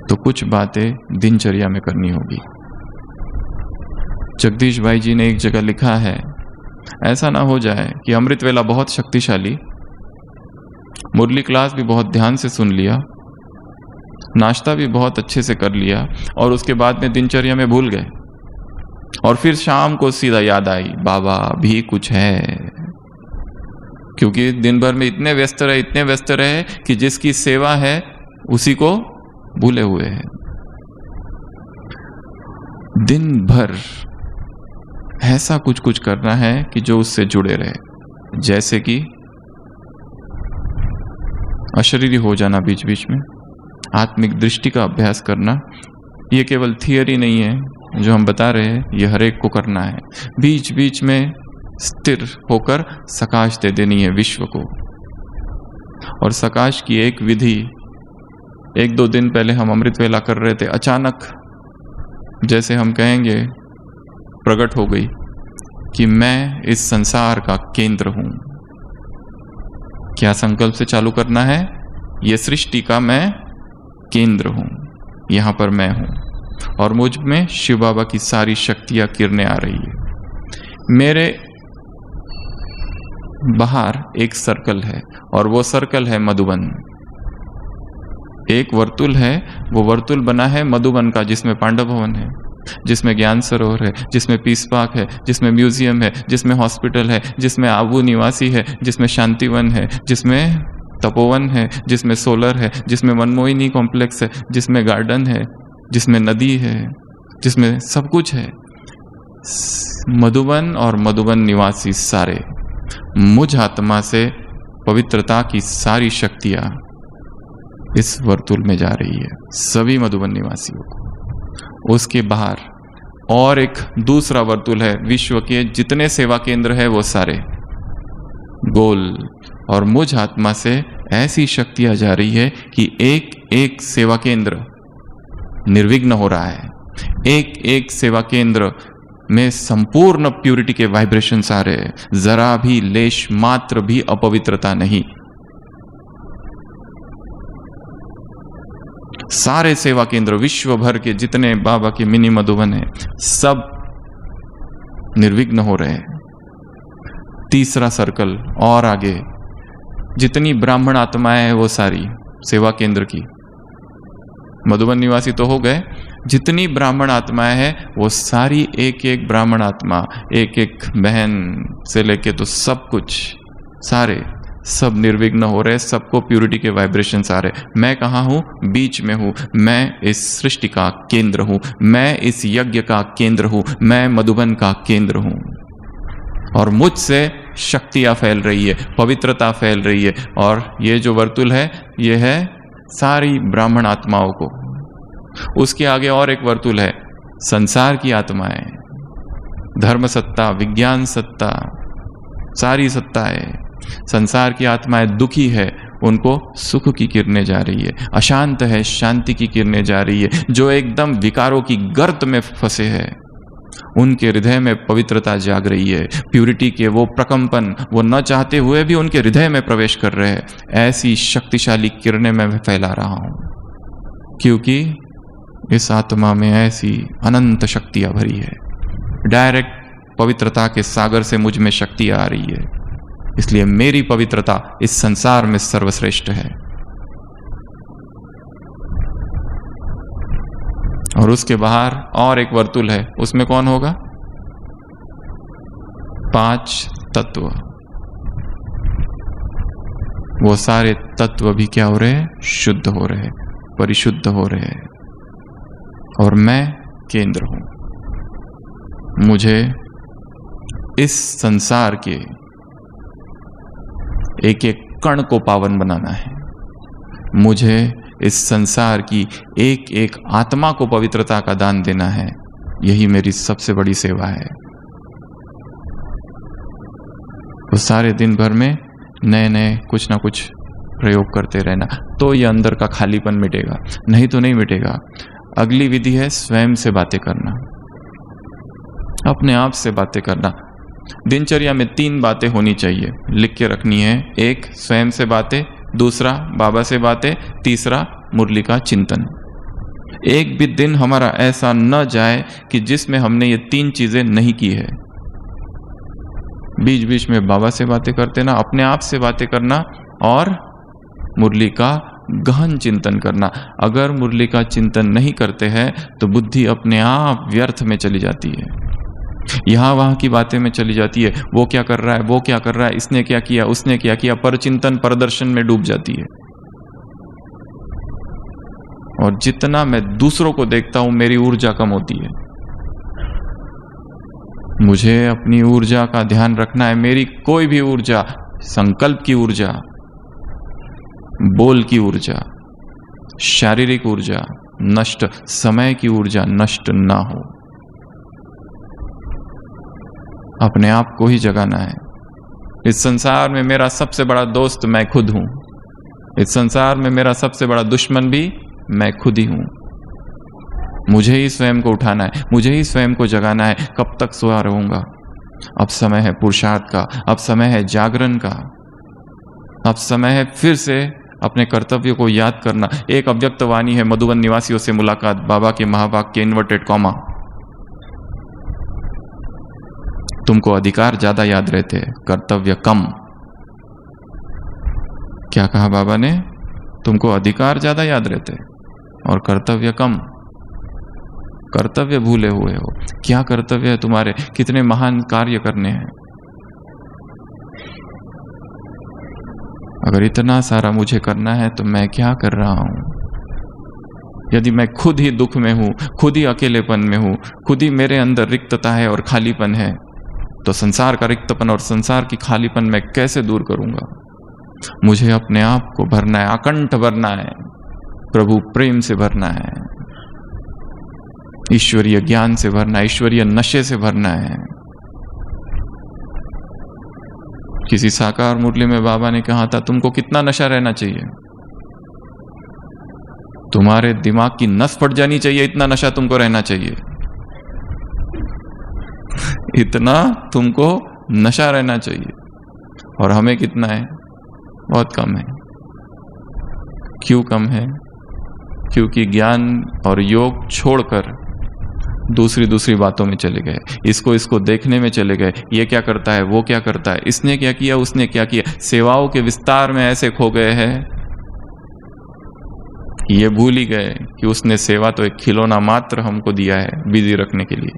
तो कुछ बातें दिनचर्या में करनी होगी। जगदीश भाई जी ने एक जगह लिखा है, ऐसा ना हो जाए कि अमृत वेला बहुत शक्तिशाली, मुरली क्लास भी बहुत ध्यान से सुन लिया, नाश्ता भी बहुत अच्छे से कर लिया और उसके बाद में दिनचर्या में भूल गए और फिर शाम को सीधा याद आई बाबा भी कुछ है। क्योंकि दिन भर में इतने व्यस्त रहे कि जिसकी सेवा है उसी को भूले हुए हैं। दिन भर ऐसा कुछ करना है कि जो उससे जुड़े रहे, जैसे कि अशरीरी हो जाना, बीच बीच में आत्मिक दृष्टि का अभ्यास करना। ये केवल थियरी नहीं है जो हम बता रहे हैं, ये हर एक को करना है। बीच बीच में स्थिर होकर सकाश दे देनी है विश्व को। और सकाश की एक विधि 1-2 दिन पहले हम अमृत वेला कर रहे थे, अचानक जैसे हम कहेंगे प्रकट हो गई कि मैं इस संसार का केंद्र हूं। क्या संकल्प से चालू करना है? ये सृष्टि का मैं केंद्र हूं, यहां पर मैं हूं और मुझ में शिव बाबा की सारी शक्तियां किरणें आ रही है। मेरे बाहर एक सर्कल है और वो सर्कल है मधुबन। एक वर्तुल है, वो वर्तुल बना है मधुबन का, जिसमें पांडव भवन है, जिसमें ज्ञान सरोवर है, जिसमें पीस पार्क है, जिसमें म्यूजियम है, जिसमें हॉस्पिटल है, जिसमें आबू निवासी है, जिसमें शांतिवन है, जिसमें तपोवन है, जिसमें सोलर है, जिसमें मनमोहिनी कॉम्प्लेक्स है, जिसमें गार्डन है, जिसमें नदी है, जिसमें सब कुछ है। मधुबन और मधुबन निवासी सारे, मुझ आत्मा से पवित्रता की सारी शक्तियां इस वर्तुल में जा रही है, सभी मधुबन निवासियों को। उसके बाहर और एक दूसरा वर्तुल है, विश्व के जितने सेवा केंद्र है वो सारे गोल, और मुझ आत्मा से ऐसी शक्तियां जा रही है कि एक एक सेवा केंद्र निर्विघ्न हो रहा है। एक एक सेवा केंद्र में संपूर्ण प्यूरिटी के वाइब्रेशंस आ रहे हैं, जरा भी लेश मात्र भी अपवित्रता नहीं। सारे सेवा केंद्र विश्व भर के जितने बाबा के मिनी मधुबन है, सब निर्विघ्न हो रहे हैं। तीसरा सर्कल और आगे जितनी ब्राह्मण आत्माएं हैं वो सारी सेवा केंद्र की, मधुबन निवासी तो हो गए, जितनी ब्राह्मण आत्माएं हैं वो सारी एक एक ब्राह्मण आत्मा, एक एक बहन से लेके तो सब कुछ, सारे सब निर्विघ्न हो रहे, सबको प्यूरिटी के वाइब्रेशंस आ रहे। मैं कहाँ हूँ? बीच में हूँ। मैं इस सृष्टि का केंद्र हूँ, मैं इस यज्ञ का केंद्र हूँ, मैं मधुबन का केंद्र हूँ और मुझसे शक्तियाँ फैल रही है, पवित्रता फैल रही है। और ये जो वर्तुल है ये है सारी ब्राह्मण आत्माओं को। उसके आगे और एक वर्तुल है, संसार की आत्माएं, धर्म सत्ता, विज्ञान सत्ता, सारी सत्ताएं। संसार की आत्माएं दुखी है, उनको सुख की किरणें जा रही है। अशांत है, शांति की किरणें जा रही है। जो एकदम विकारों की गर्त में फंसे हैं, उनके हृदय में पवित्रता जाग रही है। प्यूरिटी के वो प्रकंपन, वो न चाहते हुए भी उनके हृदय में प्रवेश कर रहे हैं। ऐसी शक्तिशाली किरणें मैं फैला रहा हूं, क्योंकि इस आत्मा में ऐसी अनंत शक्तियां भरी है। डायरेक्ट पवित्रता के सागर से मुझ में शक्तियां आ रही है, इसलिए मेरी पवित्रता इस संसार में सर्वश्रेष्ठ है। और उसके बाहर और एक वर्तुल है, उसमें कौन होगा? 5 तत्व। वो सारे तत्व भी क्या हो रहे हैं? शुद्ध हो रहे हैं, परिशुद्ध हो रहे हैं। और मैं केंद्र हूं। मुझे इस संसार के एक एक कण को पावन बनाना है। मुझे इस संसार की एक एक आत्मा को पवित्रता का दान देना है। यही मेरी सबसे बड़ी सेवा है। तो सारे दिन भर में नए नए कुछ ना कुछ प्रयोग करते रहना, तो ये अंदर का खालीपन मिटेगा, नहीं तो नहीं मिटेगा। अगली विधि है स्वयं से बातें करना। अपने आप से बातें करना। दिनचर्या में 3 बातें होनी चाहिए, लिख के रखनी है। 1 स्वयं से बातें, दूसरा बाबा से बातें, तीसरा मुरली का चिंतन। एक भी दिन हमारा ऐसा न जाए कि जिसमें हमने ये 3 चीजें नहीं की है। बीच बीच में बाबा से बातें करते ना, अपने आप से बातें करना और मुरली का गहन चिंतन करना। अगर मुरली का चिंतन नहीं करते हैं तो बुद्धि अपने आप व्यर्थ में चली जाती है, यहाँ वहां की बातें में चली जाती है। वो क्या कर रहा है, वो क्या कर रहा है, इसने क्या किया, उसने क्या किया, पर चिंतन प्रदर्शन में डूब जाती है। और जितना मैं दूसरों को देखता हूं मेरी ऊर्जा कम होती है। मुझे अपनी ऊर्जा का ध्यान रखना है। मेरी कोई भी ऊर्जा, संकल्प की ऊर्जा, बोल की ऊर्जा, शारीरिक ऊर्जा नष्ट, समय की ऊर्जा नष्ट ना हो। अपने आप को ही जगाना है। इस संसार में मेरा सबसे बड़ा दोस्त मैं खुद हूं। इस संसार में मेरा सबसे बड़ा दुश्मन भी मैं खुद ही हूं। मुझे ही स्वयं को उठाना है, मुझे ही स्वयं को जगाना है। कब तक सोया रहूंगा? अब समय है पुरुषार्थ का, अब समय है जागरण का, अब समय है फिर से अपने कर्तव्य को याद करना। एक अव्यक्त वाणी है, मधुबन निवासियों से मुलाकात, बाबा के महावाक्य इन्वर्टेड कॉमा। तुमको अधिकार ज्यादा याद रहते हैं, कर्तव्य कम। क्या कहा बाबा ने? तुमको अधिकार ज्यादा याद रहते और कर्तव्य कम। कर्तव्य भूले हुए हो। क्या कर्तव्य है तुम्हारे? कितने महान कार्य करने हैं। अगर इतना सारा मुझे करना है तो मैं क्या कर रहा हूं? यदि मैं खुद ही दुख में हूं, खुद ही अकेलेपन में हूं, खुद ही मेरे अंदर रिक्तता है और खालीपन है, तो संसार का रिक्तपन और संसार की खालीपन मैं कैसे दूर करूंगा? मुझे अपने आप को भरना है, अकंठ भरना है, प्रभु प्रेम से भरना है, ईश्वरीय ज्ञान से भरना है, ईश्वरीय नशे से भरना है। किसी साकार मुरली में बाबा ने कहा था, तुमको कितना नशा रहना चाहिए? तुम्हारे दिमाग की नस फट जानी चाहिए, इतना नशा तुमको रहना चाहिए। इतना तुमको नशा रहना चाहिए। और हमें कितना है? बहुत कम है। क्यों कम है? क्योंकि ज्ञान और योग छोड़कर दूसरी बातों में चले गए, इसको देखने में चले गए। ये क्या करता है, वो क्या करता है, इसने क्या किया, उसने क्या किया। सेवाओं के विस्तार में ऐसे खो गए हैं, ये भूल ही गए कि उसने सेवा तो एक खिलौना मात्र हमको दिया है बिजी रखने के लिए।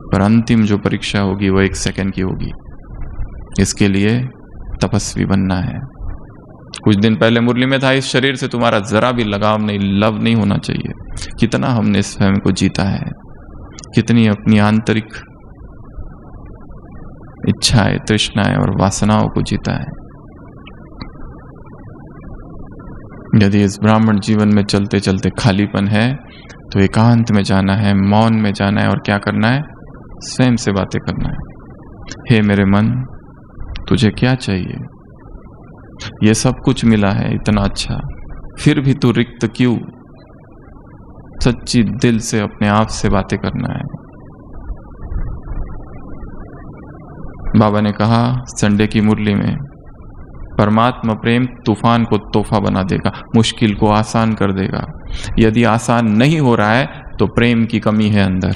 पर अंतिम जो परीक्षा होगी वो 1 सेकंड की होगी। इसके लिए तपस्वी बनना है। कुछ दिन पहले मुरली में था, इस शरीर से तुम्हारा जरा भी लगाव नहीं, लव नहीं होना चाहिए। कितना हमने स्वयं को जीता है, कितनी अपनी आंतरिक इच्छाएं, तृष्णाएं और वासनाओं को जीता है। यदि इस ब्राह्मण जीवन में चलते चलते खालीपन है तो एकांत में जाना है, मौन में जाना है और क्या करना है? स्वयं से बातें करना है। हे मेरे मन, तुझे क्या चाहिए? ये सब कुछ मिला है इतना अच्छा, फिर भी तू रिक्त क्यों? सच्ची दिल से अपने आप से बातें करना है। बाबा ने कहा संडे की मुरली में, परमात्मा प्रेम तूफान को तोहफा बना देगा, मुश्किल को आसान कर देगा। यदि आसान नहीं हो रहा है तो प्रेम की कमी है अंदर।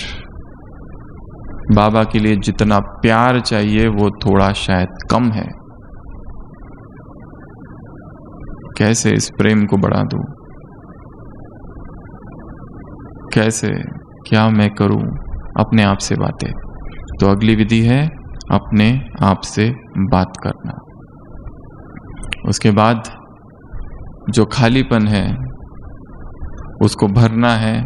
बाबा के लिए जितना प्यार चाहिए वो थोड़ा शायद कम है। कैसे इस प्रेम को बढ़ा दूं? कैसे, क्या मैं करूं? अपने आप से बातें। तो अगली विधि है अपने आप से बात करना। उसके बाद जो खालीपन है उसको भरना है।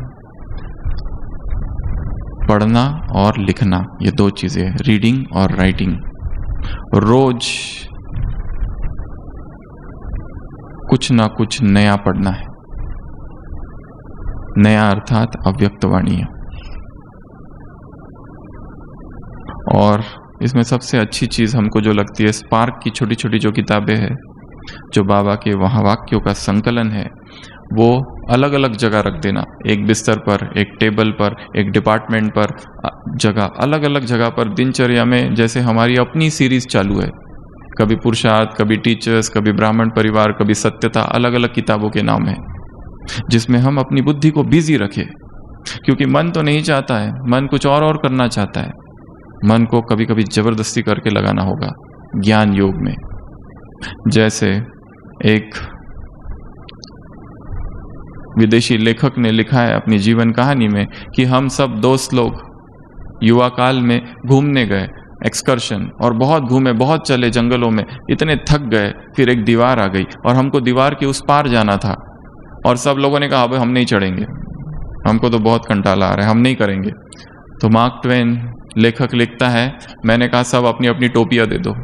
पढ़ना और लिखना, ये 2 चीजें, रीडिंग और राइटिंग। रोज कुछ ना कुछ नया पढ़ना है। नया अर्थात अव्यक्त वाणी। और इसमें सबसे अच्छी चीज हमको जो लगती है, स्पार्क की छोटी छोटी जो किताबें हैं, जो बाबा के वहाँ वाक्यों का संकलन है, वो अलग अलग जगह रख देना, एक बिस्तर पर, एक टेबल पर, एक डिपार्टमेंट पर, जगह अलग अलग जगह पर। दिनचर्या में जैसे हमारी अपनी सीरीज चालू है, कभी पुरुषार्थ, कभी टीचर्स, कभी ब्राह्मण परिवार, कभी सत्यता, अलग अलग किताबों के नाम है, जिसमें हम अपनी बुद्धि को बिजी रखें। क्योंकि मन तो नहीं चाहता है, मन कुछ और करना चाहता है। मन को कभी कभी जबरदस्ती करके लगाना होगा ज्ञान योग में। जैसे एक विदेशी लेखक ने लिखा है अपनी जीवन कहानी में कि हम सब दोस्त लोग युवा काल में घूमने गए, एक्सकर्शन, और बहुत घूमे, बहुत चले जंगलों में, इतने थक गए, फिर एक दीवार आ गई और हमको दीवार के उस पार जाना था। और सब लोगों ने कहा अब हम नहीं चढ़ेंगे, हमको तो बहुत कंटाला आ रहा है, हम नहीं करेंगे। तो मार्क ट्वेन लेखक लिखता है, मैंने कहा सब अपनी अपनी टोपियां दे दो।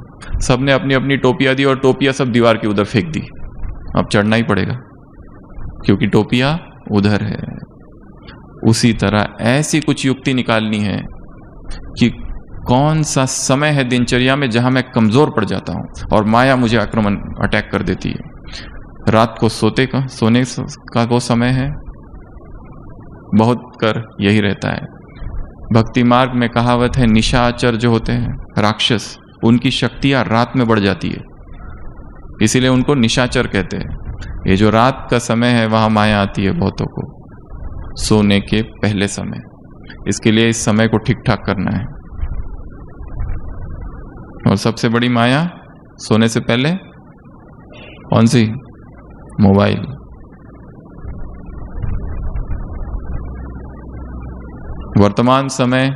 सब ने अपनी अपनी टोपियां दी और टोपियां सब दीवार के उधर फेंक दी। अब चढ़ना ही पड़ेगा क्योंकि टोपियां उधर है। उसी तरह ऐसी कुछ युक्ति निकालनी है कि कौन सा समय है दिनचर्या में जहां मैं कमजोर पड़ जाता हूं और माया मुझे अटैक कर देती है। रात को सोने का वो समय है, बहुत कर यही रहता है। भक्ति मार्ग में कहावत है, निशाचर जो होते हैं राक्षस, उनकी शक्तियां रात में बढ़ जाती है, इसीलिए उनको निशाचर कहते हैं। ये जो रात का समय है वहां माया आती है बहुतों को, सोने के पहले समय। इसके लिए इस समय को ठीक ठाक करना है। और सबसे बड़ी माया सोने से पहले कौन सी? मोबाइल। वर्तमान समय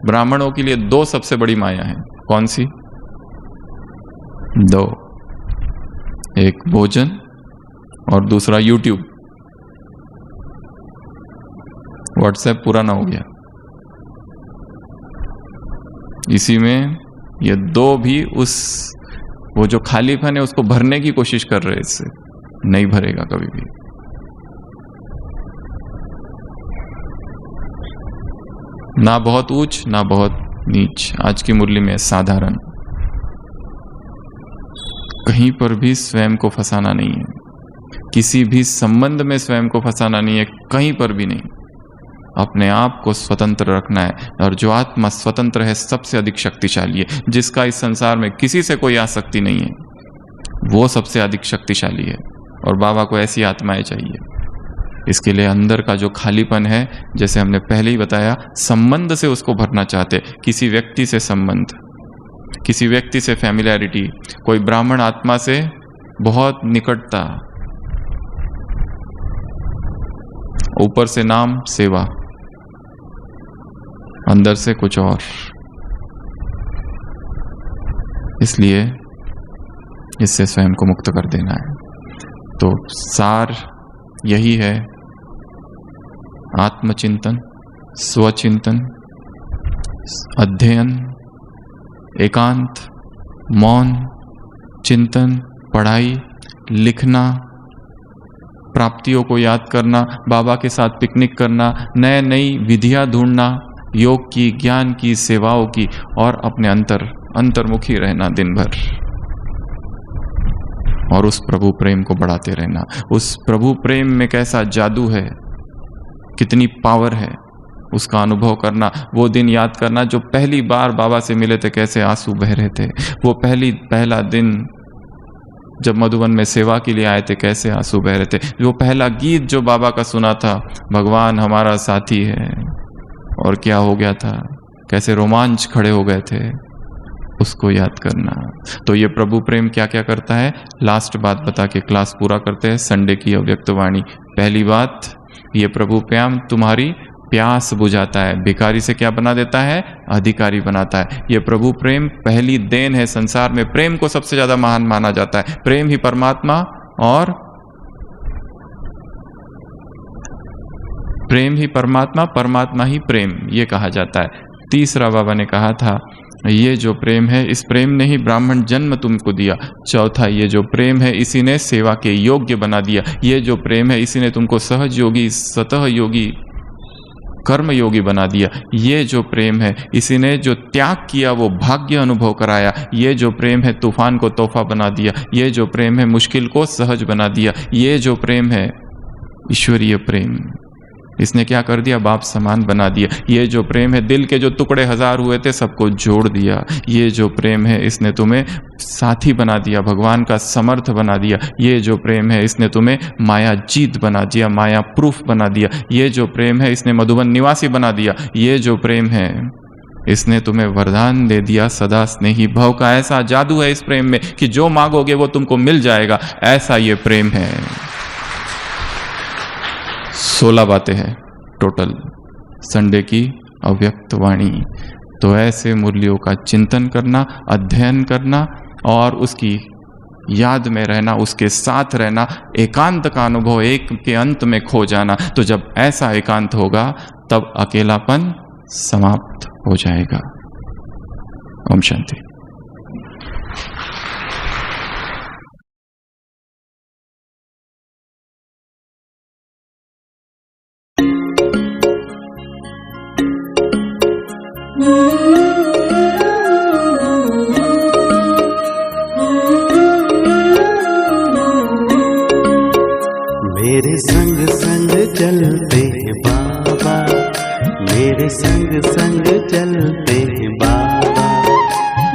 ब्राह्मणों के लिए दो सबसे बड़ी माया है। कौन सी? दो, एक भोजन और दूसरा यूट्यूब। व्हाट्सएप पुराना हो गया, इसी में ये दो भी वो जो खालीपन है उसको भरने की कोशिश कर रहे हैं, इससे नहीं भरेगा कभी भी। ना बहुत ऊंच ना बहुत नीच, आज की मुरली में साधारण। कहीं पर भी स्वयं को फंसाना नहीं है, किसी भी संबंध में स्वयं को फंसाना नहीं है, कहीं पर भी नहीं। अपने आप को स्वतंत्र रखना है, और जो आत्मा स्वतंत्र है सबसे अधिक शक्तिशाली है। जिसका इस संसार में किसी से कोई आसक्ति नहीं है, वो सबसे अधिक शक्तिशाली है। और बाबा को ऐसी आत्माएं चाहिए। इसके लिए अंदर का जो खालीपन है, जैसे हमने पहले ही बताया, संबंध से उसको भरना चाहते। किसी व्यक्ति से संबंध, किसी व्यक्ति से फैमिलियरिटी, कोई ब्राह्मण आत्मा से बहुत निकटता, ऊपर से नाम सेवा, अंदर से कुछ और। इसलिए इससे स्वयं को मुक्त कर देना है। तो सार यही है, आत्मचिंतन, स्वचिंतन, अध्ययन, एकांत, मौन, चिंतन, पढ़ाई, लिखना, प्राप्तियों को याद करना, बाबा के साथ पिकनिक करना, नए नई विधियां ढूंढना, योग की, ज्ञान की, सेवाओं की, और अपने अंतर्मुखी रहना दिन भर। और उस प्रभु प्रेम को बढ़ाते रहना। उस प्रभु प्रेम में कैसा जादू है, कितनी पावर है, उसका अनुभव करना। वो दिन याद करना जो पहली बार बाबा से मिले थे, कैसे आंसू बह रहे थे। वो पहला दिन जब मधुबन में सेवा के लिए आए थे, कैसे आंसू बह रहे थे। वो पहला गीत जो बाबा का सुना था, भगवान हमारा साथी है, और क्या हो गया था, कैसे रोमांच खड़े हो गए थे, उसको याद करना। तो ये प्रभु प्रेम क्या क्या करता है, लास्ट बात बता के क्लास पूरा करते हैं। संडे की अव्यक्त वाणी। पहली बात, ये प्रभु प्रेम तुम्हारी प्यास बुझाता है, भिखारी से क्या बना देता है, अधिकारी बनाता है। ये प्रभु प्रेम पहली देन है। संसार में प्रेम को सबसे ज्यादा महान माना जाता है। प्रेम ही परमात्मा और प्रेम ही परमात्मा, परमात्मा ही प्रेम, ये कहा जाता है। तीसरा बाबा ने कहा था, ये जो प्रेम है, इस प्रेम ने ही ब्राह्मण जन्म तुमको दिया। चौथा, ये जो प्रेम है इसी ने सेवा के योग्य बना दिया। ये जो प्रेम है इसी ने तुमको सहज योगी, सतह योगी, कर्म योगी बना दिया। ये जो प्रेम है इसी ने जो त्याग किया वो भाग्य अनुभव कराया। ये जो प्रेम है तूफान को तोहफा बना दिया। ये जो प्रेम है मुश्किल को सहज बना दिया। ये जो प्रेम है ईश्वरीय प्रेम इसने क्या कर दिया? बाप समान बना दिया। ये जो प्रेम है, दिल के जो टुकड़े 1000 हुए थे सबको जोड़ दिया। ये जो प्रेम है इसने तुम्हें साथी बना दिया, भगवान का समर्थ बना दिया। ये जो प्रेम है इसने तुम्हें माया जीत बना दिया, माया प्रूफ बना दिया। ये जो प्रेम है इसने मधुबन निवासी बना दिया। ये जो प्रेम है इसने तुम्हें वरदान दे दिया सदा स्नेही भव का। ऐसा जादू है इस प्रेम में कि जो मांगोगे वो तुमको मिल जाएगा। ऐसा ये प्रेम है। 16 बातें हैं टोटल संडे की अव्यक्त वाणी। तो ऐसे मुरलियों का चिंतन करना, अध्ययन करना और उसकी याद में रहना, उसके साथ रहना, एकांत का अनुभव, एक के अंत में खो जाना। तो जब ऐसा एकांत होगा तब अकेलापन समाप्त हो जाएगा। ओम शांति। मेरे संग संग चलते हैं बाबा, मेरे संग संग चलते हैं बाबा,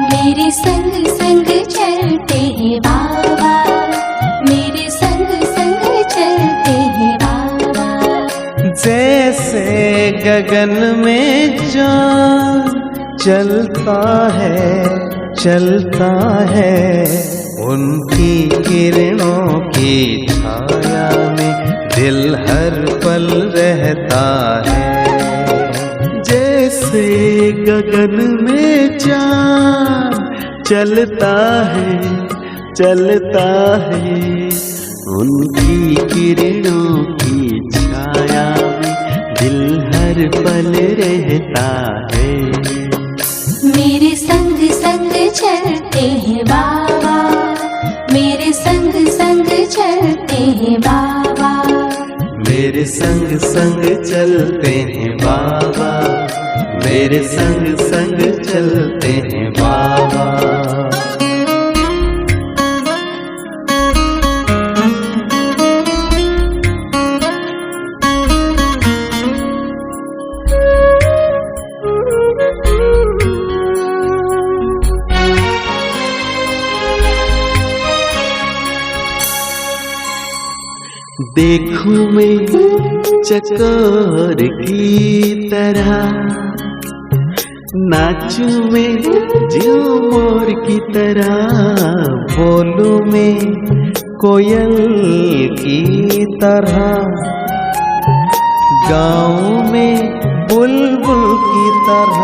मेरे संग संग चलते हैं बाबा, मेरे संग संग चलते हैं बाबा। जैसे गगन में चाँद चलता है उनकी किरणों की छाया में दिल हर पल रहता है। जैसे गगन में चाँद चलता है उनकी किरणों की छाया में दिल हर पल रहता है। मेरे संग संग चलते हैं बाबा, मेरे संग संग चलते हैं बाबा, मेरे संग संग चलते हैं बाबा, मेरे संग संग चलते हैं बाबा। देखूं मैं चकोर की तरह, नाचूं मैं झूमर की तरह, बोलूं मैं कोयल की तरह, गाऊं मैं बुलबुल की तरह।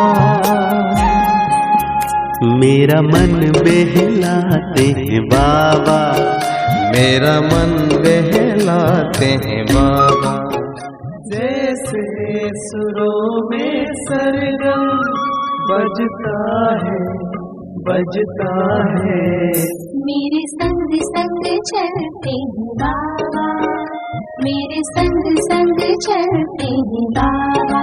मेरा मन बहलाते हैं बाबा, मेरा मन बहलाते हैं बाबा। जैसे सुरों में सरगम बजता है। मेरे संग संग चलते हैं बाबा, मेरे संग संग चलते हैं बाबा,